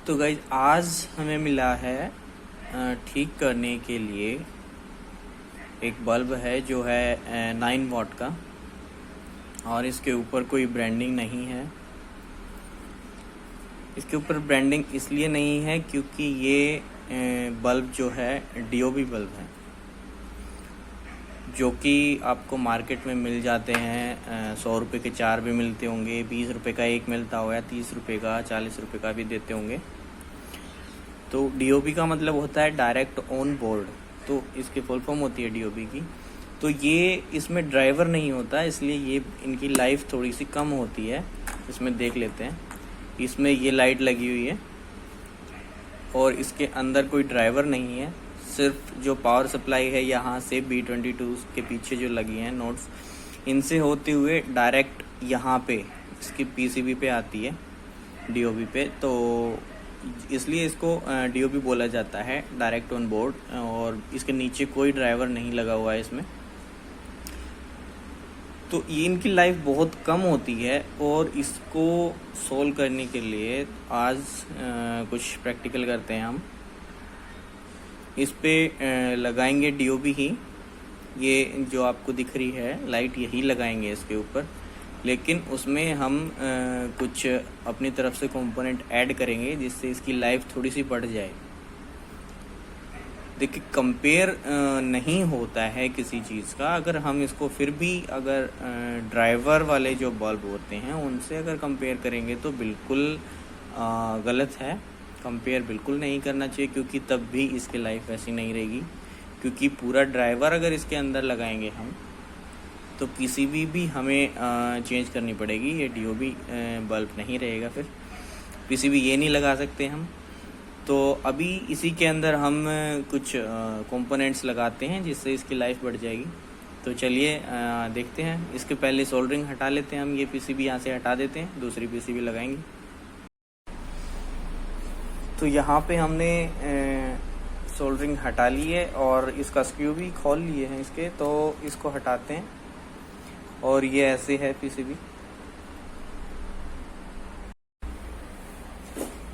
तो गाइज आज हमें मिला है ठीक करने के लिए एक बल्ब है जो है 9 वाट का, और इसके ऊपर कोई ब्रांडिंग नहीं है। इसके ऊपर ब्रांडिंग इसलिए नहीं है क्योंकि ये बल्ब जो है डीओबी बल्ब है, जो कि आपको मार्केट में मिल जाते हैं। 100 रुपये के 4 भी मिलते होंगे, 20 रुपये का एक मिलता होगा, 30 रुपये का, 40 रुपये का भी देते होंगे। तो डीओबी का मतलब होता है डायरेक्ट ऑन बोर्ड, तो इसकी फुल फॉर्म होती है डीओबी की। तो ये इसमें ड्राइवर नहीं होता, इसलिए ये इनकी लाइफ थोड़ी सी कम होती है। इसमें देख लेते हैं, इसमें ये लाइट लगी हुई है और इसके अंदर कोई ड्राइवर नहीं है। सिर्फ जो पावर सप्लाई है यहाँ से B22 के पीछे जो लगी हैं नोट्स, इनसे होते हुए डायरेक्ट यहाँ पे इसकी पीसीबी पे आती है, डीओबी पे। तो इसलिए इसको डीओबी बोला जाता है, डायरेक्ट ऑन बोर्ड। और इसके नीचे कोई ड्राइवर नहीं लगा हुआ है इसमें। तो ये इनकी लाइफ बहुत कम होती है, और इसको सोल्व करने के लिए आज कुछ प्रैक्टिकल करते हैं हम। इस पे लगाएंगे डीओबी ही, ये जो आपको दिख रही है लाइट यही लगाएंगे इसके ऊपर। लेकिन उसमें हम कुछ अपनी तरफ से कंपोनेंट ऐड करेंगे जिससे इसकी लाइफ थोड़ी सी बढ़ जाए। देखिए, कंपेयर नहीं होता है किसी चीज़ का। अगर हम इसको फिर भी अगर ड्राइवर वाले जो बल्ब होते हैं उनसे अगर कंपेयर करेंगे तो बिल्कुल गलत है। कंपेयर बिल्कुल नहीं करना चाहिए, क्योंकि तब भी इसकी लाइफ ऐसी नहीं रहेगी। क्योंकि पूरा ड्राइवर अगर इसके अंदर लगाएंगे हम, तो पीसीबी भी हमें चेंज करनी पड़ेगी। ये डीओबी बल्ब नहीं रहेगा, फिर पीसीबी ये नहीं लगा सकते हम। तो अभी इसी के अंदर हम कुछ कंपोनेंट्स लगाते हैं जिससे इसकी लाइफ बढ़ जाएगी। तो चलिए देखते हैं। इसके पहले सोल्डरिंग हटा लेते हैं हम। ये पीसीबी यहाँ से हटा देते हैं, दूसरी पीसीबी लगाएंगे। तो यहाँ पे हमने सोल्डरिंग हटा ली है और इसका स्क्रू भी खोल लिए हैं इसके, तो इसको हटाते हैं। और ये ऐसे है पीसीबी।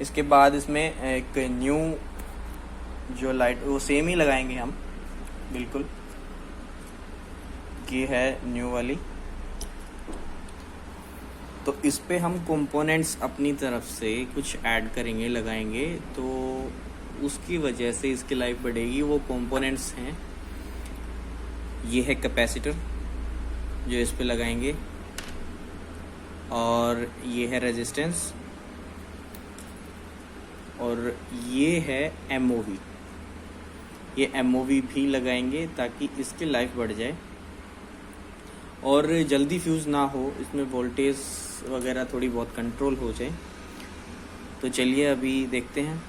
इसके बाद इसमें एक न्यू जो लाइट, वो सेम ही लगाएंगे हम बिल्कुल। ये है न्यू वाली। तो इस पे हम कंपोनेंट्स अपनी तरफ से कुछ ऐड करेंगे, लगाएंगे, तो उसकी वजह से इसकी लाइफ बढ़ेगी। वो कंपोनेंट्स हैं, ये है कैपेसिटर जो इस पे लगाएंगे, और ये है रेजिस्टेंस, और ये है एमओवी। ये एमओवी भी लगाएंगे ताकि इसकी लाइफ बढ़ जाए और जल्दी फ्यूज़ ना हो, इसमें वोल्टेज वगैरह थोड़ी बहुत कंट्रोल हो जाए। तो चलिए अभी देखते हैं।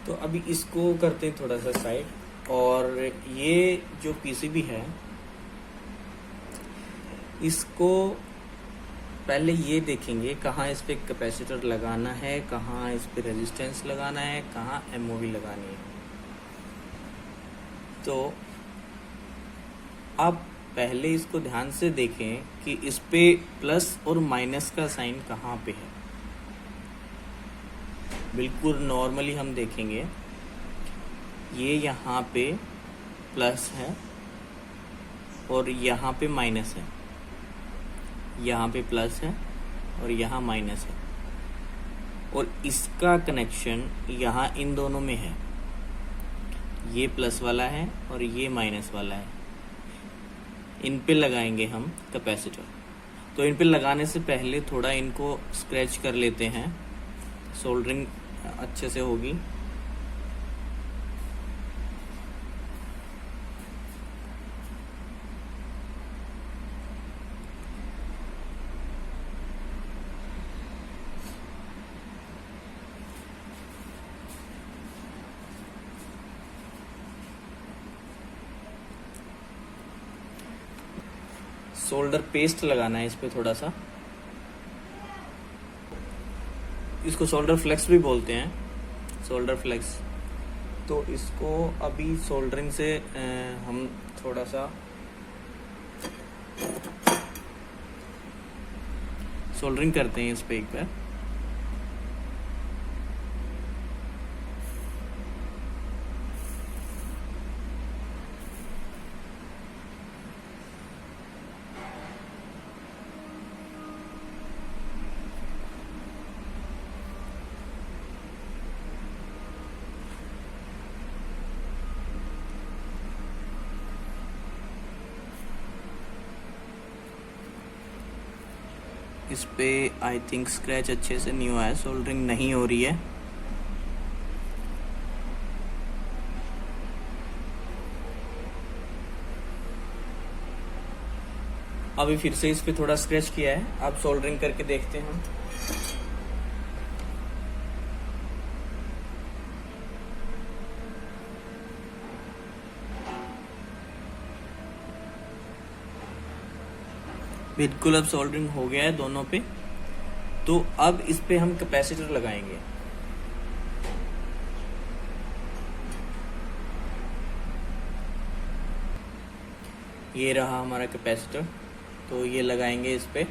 तो अभी इसको करते हैं थोड़ा सा साइड, और ये जो पीसीबी है इसको पहले ये देखेंगे कहाँ इस पे कैपेसिटर लगाना है, कहाँ इस पे रेजिस्टेंस लगाना है, कहाँ एमओवी लगानी है। तो अब पहले इसको ध्यान से देखें कि इस पे प्लस और माइनस का साइन कहाँ पे है। बिल्कुल नॉर्मली हम देखेंगे, ये यहाँ पे प्लस है और यहाँ पे माइनस है। यहाँ पे प्लस है और यहाँ माइनस है, और इसका कनेक्शन यहाँ इन दोनों में है। ये प्लस वाला है और ये माइनस वाला है। इन पे लगाएंगे हम कैपेसिटर। तो इन पे लगाने से पहले थोड़ा इनको स्क्रैच कर लेते हैं, सोल्डरिंग अच्छे से होगी। सोल्डर पेस्ट लगाना है इस पे थोड़ा सा। इसको सोल्डर फ्लेक्स भी बोलते हैं, सोल्डर फ्लेक्स। तो इसको अभी सोल्डरिंग से हम थोड़ा सा सोल्डरिंग करते हैं इस पे एक बार। इस पे आई थिंक स्क्रैच अच्छे से नहीं हुआ है, सोल्डरिंग नहीं हो रही है। अभी फिर से इस पे थोड़ा स्क्रैच किया है, अब सोल्डरिंग करके देखते हैं हम। बिल्कुल अब सोल्डरिंग हो गया है दोनों पे। तो अब इस पे हम कैपेसिटर लगाएंगे। ये रहा हमारा कैपेसिटर, तो ये लगाएंगे इस पे।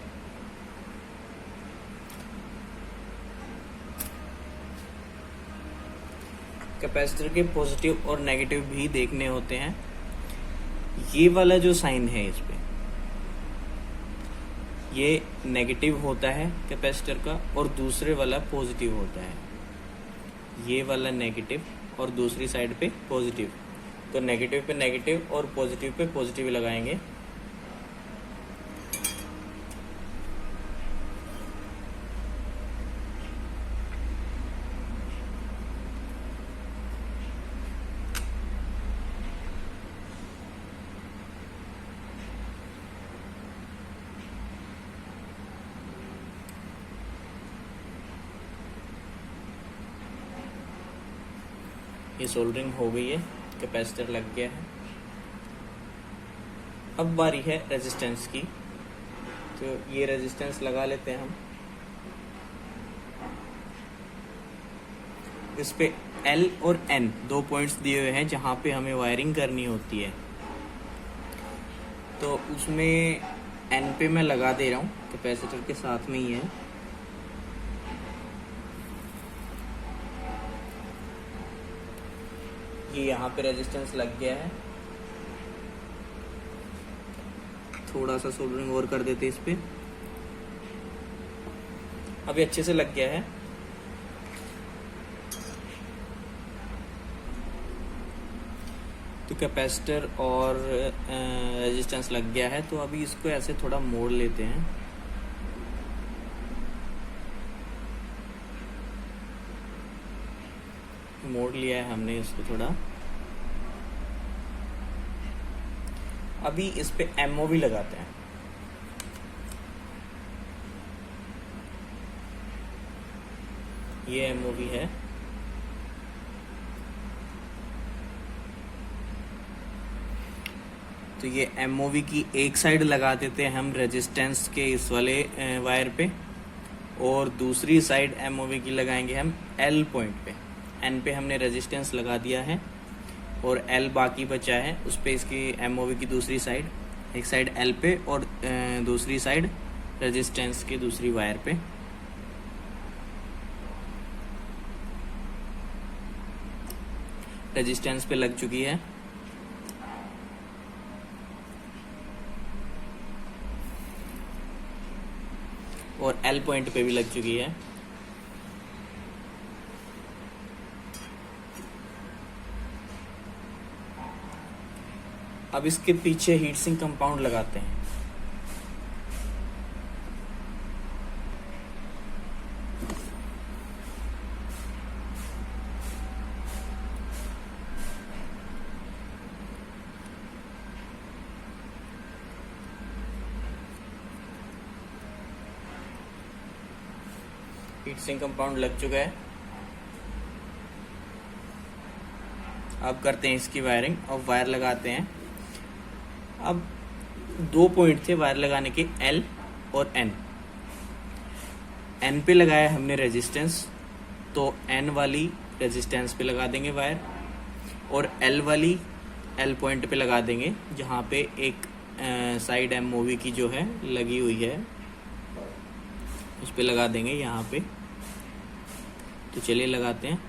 कैपेसिटर के पॉजिटिव और नेगेटिव भी देखने होते हैं। ये वाला जो साइन है इस पे, ये नेगेटिव होता है कैपेसिटर का और दूसरे वाला पॉजिटिव होता है। ये वाला नेगेटिव और दूसरी साइड पे पॉजिटिव, तो नेगेटिव पे नेगेटिव और पॉजिटिव पे पॉजिटिव लगाएंगे। ये सोल्डरिंग हो गई है, कैपेसिटर लग गया है। अब बारी है रेजिस्टेंस की, तो ये रेजिस्टेंस लगा लेते हैं हम। इस पे L और N 2 पॉइंट्स दिए हुए हैं जहां पे हमें वायरिंग करनी होती है। तो उसमें N पे मैं लगा दे रहा हूँ, कैपेसिटर के साथ में ही है। ये यहाँ पे रेजिस्टेंस लग गया है। थोड़ा सा सोल्डरिंग और कर देते इस पे। अभी अच्छे से लग गया है। तो कैपेसिटर और रेजिस्टेंस लग गया है, तो अभी इसको ऐसे थोड़ा मोड़ लेते हैं। मोड़ लिया है हमने इसको थोड़ा। अभी इस पे MOV लगाते हैं। ये MOV है। तो ये MOV की एक साइड लगा देते हैं हम रेजिस्टेंस के इस वाले वायर पे, और दूसरी साइड MOV की लगाएंगे हम L पॉइंट पे। N पे हमने रेजिस्टेंस लगा दिया है और L बाकी बचा है, उस पे इसकी MOV की दूसरी साइड, एक साइड L पे और दूसरी साइड रेजिस्टेंस की दूसरी वायर पे। रेजिस्टेंस पे लग चुकी है। और L पॉइंट पे भी लग चुकी है। अब इसके पीछे हीट सिंक कंपाउंड लगाते हैं। हीट सिंक कंपाउंड लग चुका है। अब करते हैं इसकी वायरिंग और वायर लगाते हैं। अब 2 पॉइंट थे वायर लगाने के, L और N। N पे लगाया हमने रेजिस्टेंस, तो N वाली रेजिस्टेंस पे लगा देंगे वायर, और L वाली L पॉइंट पे लगा देंगे जहाँ पे एक साइड MOV की जो है लगी हुई है, उस पे लगा देंगे यहाँ पे। तो चलिए लगाते हैं।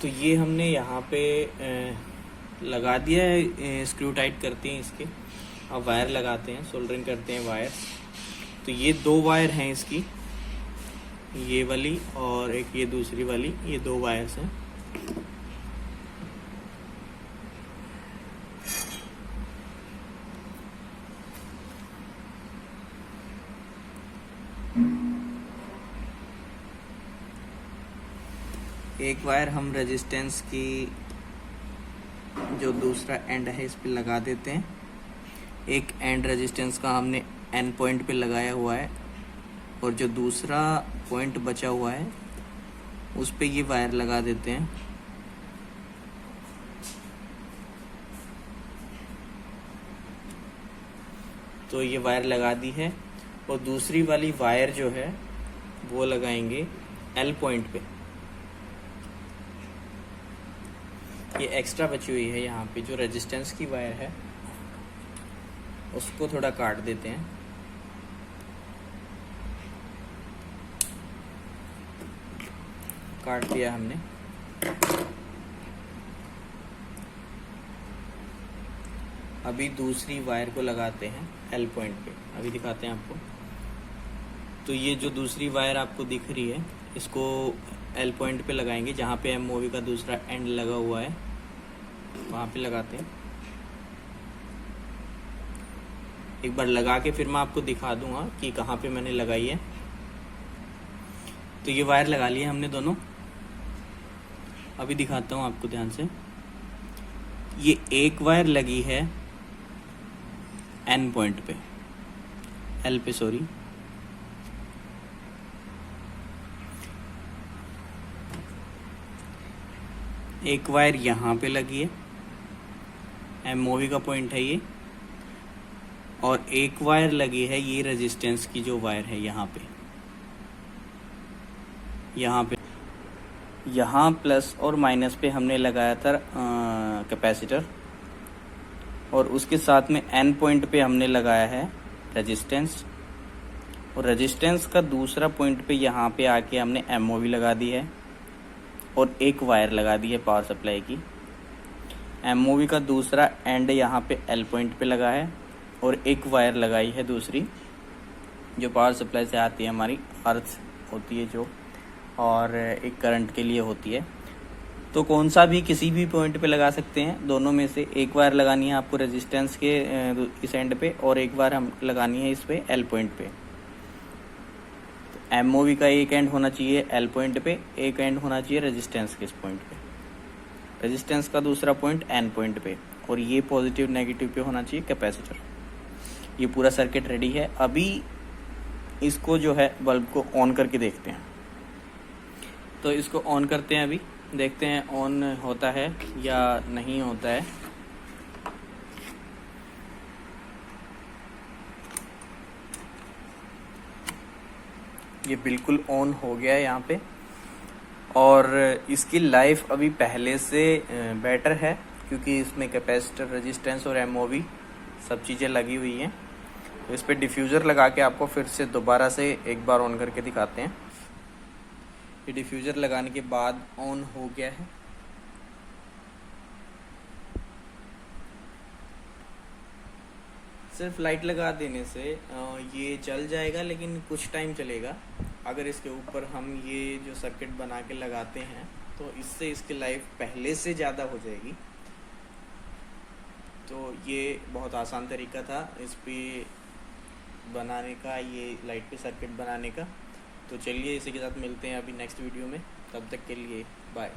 तो ये हमने यहाँ पे लगा दिया है, स्क्रू टाइट करते हैं इसके। अब वायर लगाते हैं, सोल्डरिंग करते हैं वायर। तो ये 2 वायर हैं इसकी, ये वाली और एक ये दूसरी वाली, ये 2 वायर्स हैं। एक वायर हम रेजिस्टेंस की जो दूसरा एंड है इस पे लगा देते हैं। एक एंड रेजिस्टेंस का हमने एन पॉइंट पे लगाया हुआ है और जो दूसरा पॉइंट बचा हुआ है उस पे ये वायर लगा देते हैं। तो ये वायर लगा दी है और दूसरी वाली वायर जो है वो लगाएंगे एल पॉइंट पे। ये एक्स्ट्रा बची हुई है यहाँ पे जो रेजिस्टेंस की वायर है उसको थोड़ा काट देते हैं। काट दिया हमने। अभी दूसरी वायर को लगाते हैं एल पॉइंट पे। अभी दिखाते हैं आपको। तो ये जो दूसरी वायर आपको दिख रही है इसको एल पॉइंट पे लगाएंगे जहाँ पे एमओवी का दूसरा एंड लगा हुआ है वहाँ पे लगाते हैं। एक बार लगा के फिर मैं आपको दिखा दूंगा कि कहाँ पे मैंने लगाई है। तो ये वायर लगा लिए हमने दोनों। अभी दिखाता हूँ आपको ध्यान से। ये एक वायर लगी है एन पॉइंट पे, एल पे सॉरी। एक वायर यहाँ पे लगी है, एमओवी का पॉइंट है ये। और एक वायर लगी है ये रेजिस्टेंस की जो वायर है यहाँ पे। यहाँ प्लस और माइनस पे हमने लगाया था कैपेसिटर और उसके साथ में एन पॉइंट पे हमने लगाया है रेजिस्टेंस। और रेजिस्टेंस का दूसरा पॉइंट पे यहाँ पे आके हमने एमओवी लगा दी है और एक वायर लगा दी है पावर सप्लाई की। एमओवी का दूसरा एंड यहाँ पे एल पॉइंट पे लगा है और एक वायर लगाई है दूसरी जो पावर सप्लाई से आती है, हमारी अर्थ होती है जो, और एक करंट के लिए होती है। तो कौन सा भी किसी भी पॉइंट पे लगा सकते हैं। दोनों में से एक वायर लगानी है आपको रेजिस्टेंस के इस एंड पे और एक वायर हम लगानी है इस पे एल पॉइंट पे। तो एमओवी का एक एंड होना चाहिए एल पॉइंट पे, एक एंड होना चाहिए रेजिस्टेंस के इस पॉइंट पे, रेजिस्टेंस का दूसरा पॉइंट एन पॉइंट पे, और ये पॉजिटिव नेगेटिव पे होना चाहिए कैपेसिटर। ये पूरा सर्किट रेडी है। अभी इसको जो है बल्ब को ऑन करके देखते हैं। तो इसको ऑन करते हैं। अभी देखते हैं ऑन होता है या नहीं होता है। ये बिल्कुल ऑन हो गया है यहाँ पे और इसकी लाइफ अभी पहले से बेटर है क्योंकि इसमें कैपेसिटर, रेजिस्टेंस और एमओवी सब चीज़ें लगी हुई हैं। तो इस पर डिफ्यूज़र लगा के आपको फिर से दोबारा से एक बार ऑन करके दिखाते हैं। ये डिफ्यूज़र लगाने के बाद ऑन हो गया है। सिर्फ लाइट लगा देने से ये चल जाएगा लेकिन कुछ टाइम चलेगा। अगर इसके ऊपर हम ये जो सर्किट बना के लगाते हैं तो इससे इसकी लाइफ पहले से ज़्यादा हो जाएगी। तो ये बहुत आसान तरीका था इस पे बनाने का, ये लाइट पे सर्किट बनाने का। तो चलिए इसी के साथ मिलते हैं अभी नेक्स्ट वीडियो में। तब तक के लिए बाय।